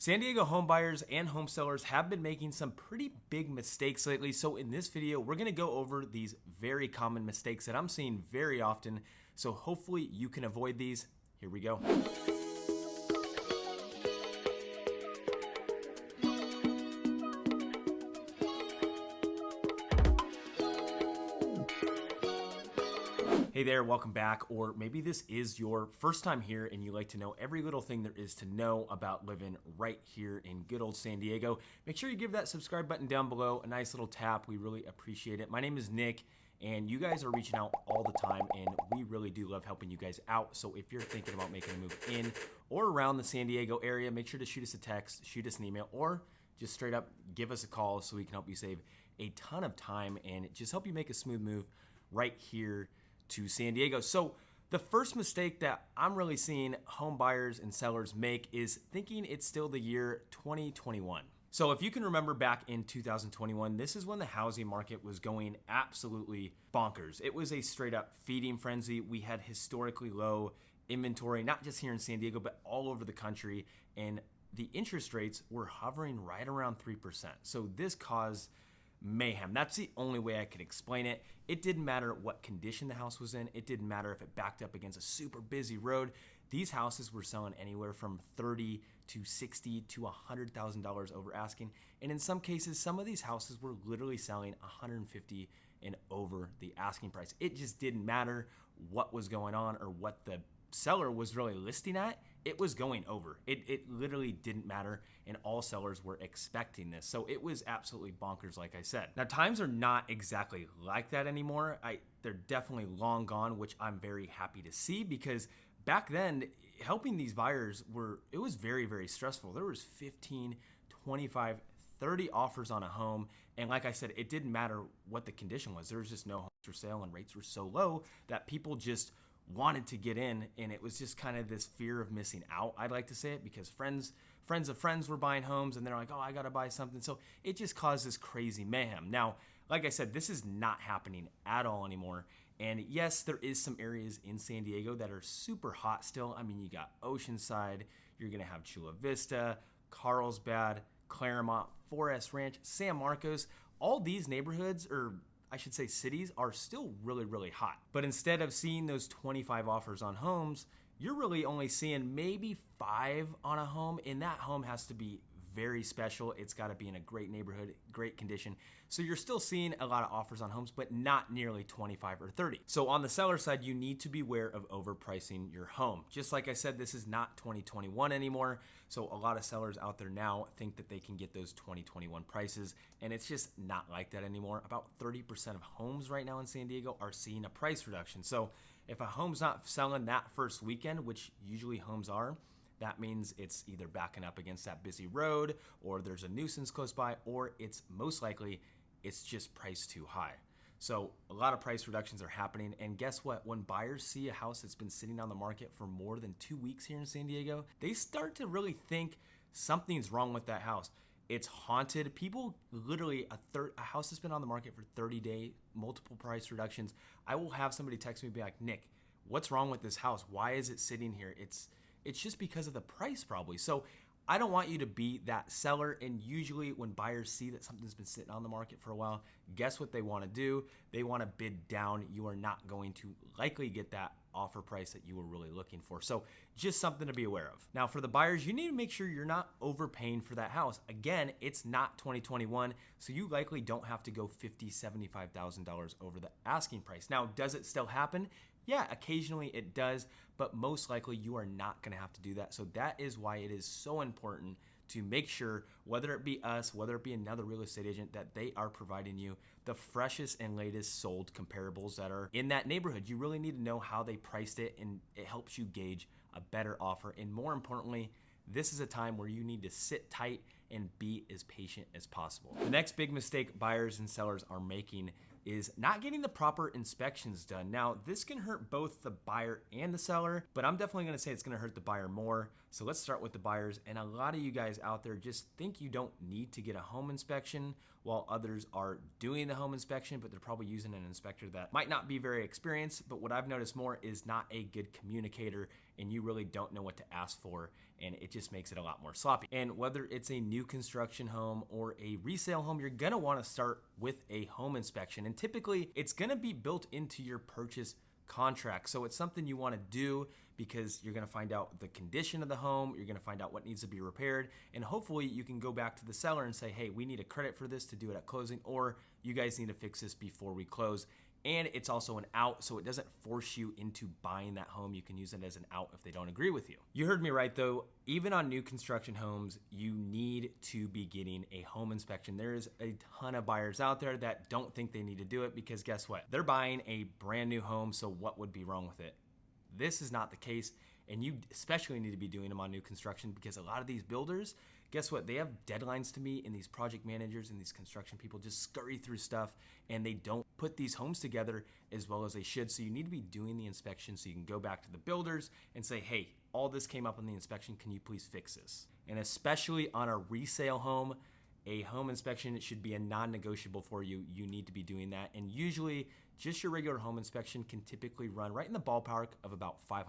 San Diego home buyers and home sellers have been making some pretty big mistakes lately. So in this video, we're gonna go over these very common mistakes that I'm seeing very often. So hopefully you can avoid these. Here we go. Hey there, welcome back. Or maybe this is your first time here and you like to know every little thing there is to know about living right here in good old San Diego. Make sure you give that subscribe button down below a nice little tap. We really appreciate it. My name is Nick and you guys are reaching out all the time and we really do love helping you guys out. So if you're thinking about making a move in or around the San Diego area, make sure to shoot us a text, shoot us an email, or just straight up give us a call so we can help you save a ton of time and just help you make a smooth move right here to San Diego. So the first mistake that I'm really seeing home buyers and sellers make is thinking it's still the year 2021. So if you can remember back in 2021, this is when the housing market was going absolutely bonkers. It was a straight up feeding frenzy. We had historically low inventory, not just here in San Diego, but all over the country. And the interest rates were hovering right around 3%. So this caused mayhem. That's the only way I could explain it. It didn't matter what condition the house was in. It didn't matter if it backed up against a super busy road. These houses were selling anywhere from $30,000 to $60,000 to $100,000 over asking. And in some cases, some of these houses were literally selling $150,000 and over the asking price. It just didn't matter what was going on or what the seller was really listing at. It was going over. It literally didn't matter, and all sellers were expecting this. So it was absolutely bonkers, like I said. Now, times are not exactly like that anymore. They're definitely long gone, which I'm very happy to see, because back then, helping these buyers it was very, very stressful. There was 15, 25, 30 offers on a home, and like I said, it didn't matter what the condition was. There was just no homes for sale, and rates were so low that people just wanted to get in, and it was just kind of this fear of missing out, I'd like to say it, because friends of friends were buying homes and they're like, oh, I gotta buy something. So it just caused this crazy mayhem. Now, like I said, this is not happening at all anymore. And yes, there is some areas in San Diego that are super hot still. I mean, you got Oceanside, you're gonna have Chula Vista, Carlsbad, Claremont, Forest Ranch, San Marcos. All these neighborhoods, or I should say cities, are still really, really hot. But instead of seeing those 25 offers on homes, you're really only seeing maybe 5 on a home, and that home has to be very special. It's got to be in a great neighborhood, great condition. So you're still seeing a lot of offers on homes, but not nearly 25 or 30. So on the seller side, you need to be aware of overpricing your home. Just like I said, this is not 2021 anymore. So a lot of sellers out there now think that they can get those 2021 prices, and it's just not like that anymore. About 30% of homes right now in San Diego are seeing a price reduction. So if a home's not selling that first weekend, which usually homes are, that means it's either backing up against that busy road, or there's a nuisance close by, or it's most likely it's just priced too high. So a lot of price reductions are happening, and guess what? When buyers see a house that's been sitting on the market for more than 2 weeks here in San Diego, they start to really think something's wrong with that house. It's haunted. People literally, a house that's been on the market for 30 days, multiple price reductions. I will have somebody text me and be like, Nick, what's wrong with this house? Why is it sitting here? It's just because of the price probably. So I don't want you to be that seller. And usually when buyers see that something's been sitting on the market for a while, guess what they want to do? They want to bid down. You are not going to likely get that offer price that you were really looking for. So just something to be aware of. Now for the buyers, you need to make sure you're not overpaying for that house. Again, it's not 2021, so you likely don't have to go $50,000, $75,000 over the asking price. Now, does it still happen? Yeah, occasionally it does, but most likely you are not going to have to do that. So that is why it is so important to make sure, whether it be us, whether it be another real estate agent, that they are providing you the freshest and latest sold comparables that are in that neighborhood. You really need to know how they priced it, and it helps you gauge a better offer. And more importantly, this is a time where you need to sit tight and be as patient as possible. The next big mistake buyers and sellers are making is not getting the proper inspections done. Now, this can hurt both the buyer and the seller, but I'm definitely gonna say it's gonna hurt the buyer more. So let's start with the buyers. And a lot of you guys out there just think you don't need to get a home inspection, while others are doing the home inspection, but they're probably using an inspector that might not be very experienced. But what I've noticed more is not a good communicator, and you really don't know what to ask for, and it just makes it a lot more sloppy. And whether it's a new construction home or a resale home, you're gonna wanna start with a home inspection. And typically it's gonna be built into your purchase contract. So it's something you want to do because you're going to find out the condition of the home, you're going to find out what needs to be repaired, and hopefully you can go back to the seller and say, hey, we need a credit for this to do it at closing, or you guys need to fix this before we close. And it's also an out, so it doesn't force you into buying that home. You can use it as an out if they don't agree with you. You heard me right though, even on new construction homes, you need to be getting a home inspection. There's a ton of buyers out there that don't think they need to do it because guess what? They're buying a brand new home, so what would be wrong with it? This is not the case, and you especially need to be doing them on new construction because a lot of these builders, guess what? They have deadlines to meet, and these project managers and these construction people just scurry through stuff and they don't put these homes together as well as they should. So you need to be doing the inspection so you can go back to the builders and say, hey, all this came up on the inspection. Can you please fix this? And especially on a resale home, a home inspection, it should be a non-negotiable for you. You need to be doing that. And usually just your regular home inspection can typically run right in the ballpark of about $500.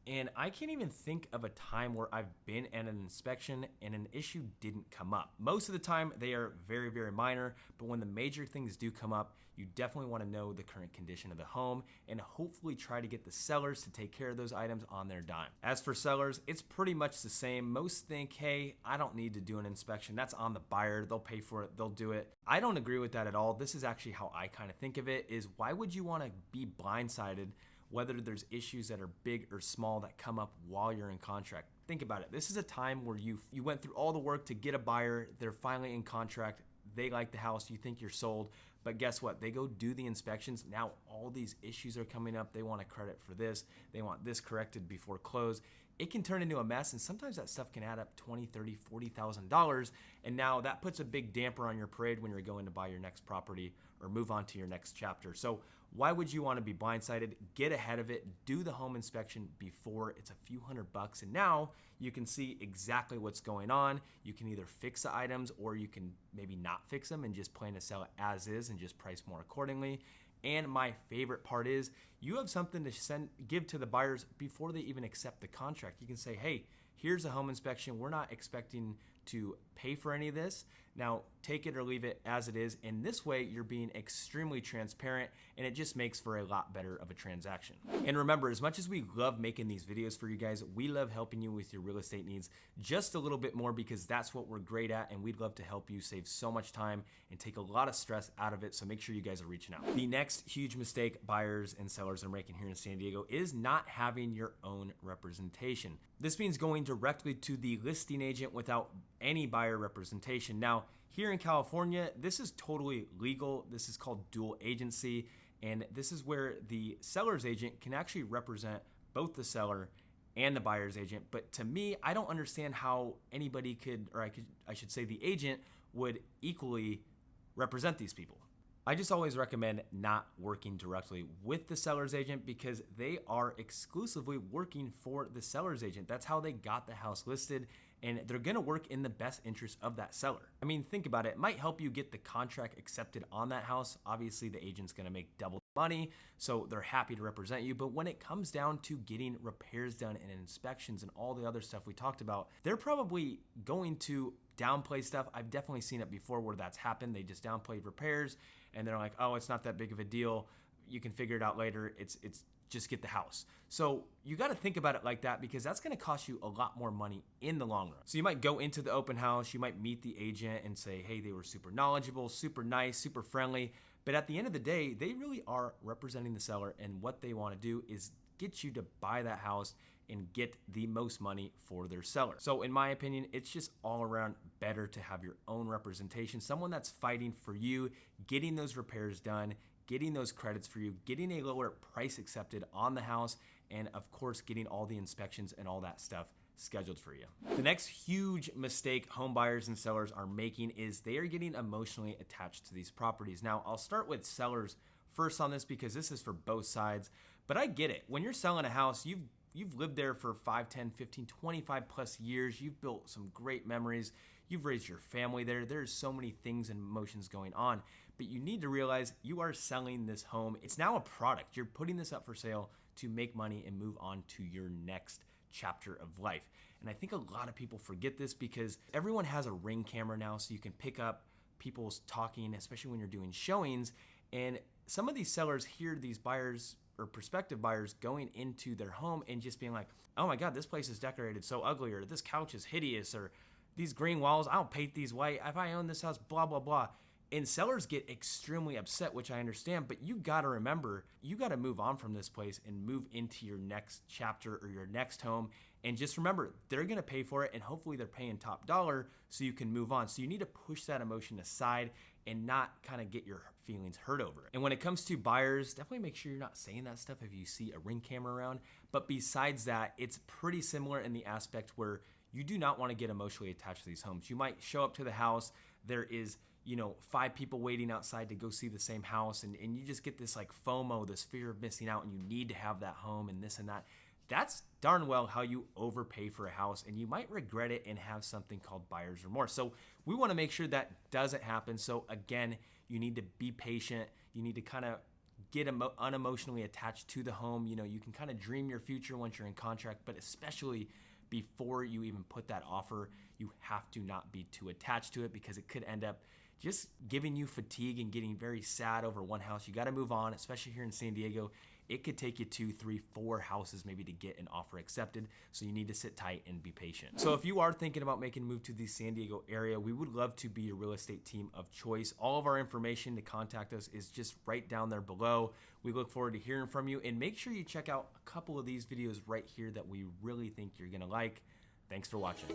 And I can't even think of a time where I've been at an inspection and an issue didn't come up. Most of the time they are very, very minor, but when the major things do come up, you definitely want to know the current condition of the home and hopefully try to get the sellers to take care of those items on their dime. As for sellers, it's pretty much the same. Most think, hey, I don't need to do an inspection. That's on the buyer. They'll pay for it. They'll do it. I don't agree with that at all. This is actually how I kind of think of it is why would you want to be blindsided whether there's issues that are big or small that come up while you're in contract? Think about it. This is a time where you went through all the work to get a buyer. They're finally in contract. They like the house. You think you're sold. But guess what? They go do the inspections. Now all these issues are coming up. They want a credit for this. They want this corrected before close. It can turn into a mess, and sometimes that stuff can add up $20,000, $30,000, $40,000. And now that puts a big damper on your parade when you're going to buy your next property or move on to your next chapter. So why would you want to be blindsided? Get ahead of it. Do the home inspection before it's a few $100, and now you can see exactly what's going on. You can either fix the items or you can maybe not fix them and just plan to sell it as is and just price more accordingly. And my favorite part is you have something to give to the buyers before they even accept the contract. You can say, hey, here's a home inspection. We're not expecting to pay for any of this. Now take it or leave it as it is. And this way you're being extremely transparent, and it just makes for a lot better of a transaction. And remember, as much as we love making these videos for you guys, we love helping you with your real estate needs just a little bit more because that's what we're great at, and we'd love to help you save so much time and take a lot of stress out of it. So make sure you guys are reaching out. The next huge mistake buyers and sellers are making here in San Diego is not having your own representation. This means going directly to the listing agent without any buyer representation. Now, here in California, this is totally legal. This is called dual agency, and this is where the seller's agent can actually represent both the seller and the buyer's agent. But to me, I don't understand how anybody could, or I should say the agent would equally represent these people. I just always recommend not working directly with the seller's agent because they are exclusively working for the seller's agent. That's how they got the house listed, and they're gonna work in the best interest of that seller. I mean, think about it. It might help you get the contract accepted on that house. Obviously, the agent's gonna make double money, so they're happy to represent you. But when it comes down to getting repairs done and inspections and all the other stuff we talked about, they're probably going to downplay stuff. I've definitely seen it before where that's happened. They just downplayed repairs, and they're like, oh, it's not that big of a deal. You can figure it out later. It's just get the house. So you got to think about it like that because that's going to cost you a lot more money in the long run. So you might go into the open house, you might meet the agent and say, hey, they were super knowledgeable, super nice, super friendly. But at the end of the day, they really are representing the seller, and what they want to do is get you to buy that house and get the most money for their seller. So in my opinion, it's just all around better to have your own representation, someone that's fighting for you, getting those repairs done, getting those credits for you, getting a lower price accepted on the house, and of course, getting all the inspections and all that stuff scheduled for you. The next huge mistake home buyers and sellers are making is they are getting emotionally attached to these properties. Now, I'll start with sellers first on this because this is for both sides, but I get it. When you're selling a house, you've you've lived there for 5, 10, 15, 25 plus years. You've built some great memories. You've raised your family there. There's so many things and emotions going on, but you need to realize you are selling this home. It's now a product. You're putting this up for sale to make money and move on to your next chapter of life. And I think a lot of people forget this because everyone has a Ring camera now, so you can pick up people's talking, especially when you're doing showings. And some of these sellers hear these buyers or prospective buyers going into their home and just being like, oh my God, this place is decorated so ugly, or this couch is hideous, or these green walls, I don't paint these white. If I own this house, blah, blah, blah. And sellers get extremely upset, which I understand, but you gotta remember, you gotta move on from this place and move into your next chapter or your next home. And just remember, they're gonna pay for it, and hopefully they're paying top dollar so you can move on. So you need to push that emotion aside and not kind of get your feelings hurt over it. And when it comes to buyers, definitely make sure you're not saying that stuff if you see a Ring camera around. But besides that, it's pretty similar in the aspect where you do not want to get emotionally attached to these homes. You might show up to the house, there is 5 people waiting outside to go see the same house, and you just get this like FOMO, this fear of missing out, and you need to have that home and this and that. That's darn well how you overpay for a house, and you might regret it and have something called buyer's remorse. So we want to make sure that doesn't happen. So again, you need to be patient. You need to kind of get unemotionally attached to the home. You can kind of dream your future once you're in contract, but especially before you even put that offer, you have to not be too attached to it, because it could end up just giving you fatigue and getting very sad over one house. You got to move on, especially here in San Diego. It could take you 2, 3, 4 houses maybe to get an offer accepted. So you need to sit tight and be patient. So if you are thinking about making a move to the San Diego area, we would love to be your real estate team of choice. All of our information to contact us is just right down there below. We look forward to hearing from you, and make sure you check out a couple of these videos right here that we really think you're gonna like. Thanks for watching.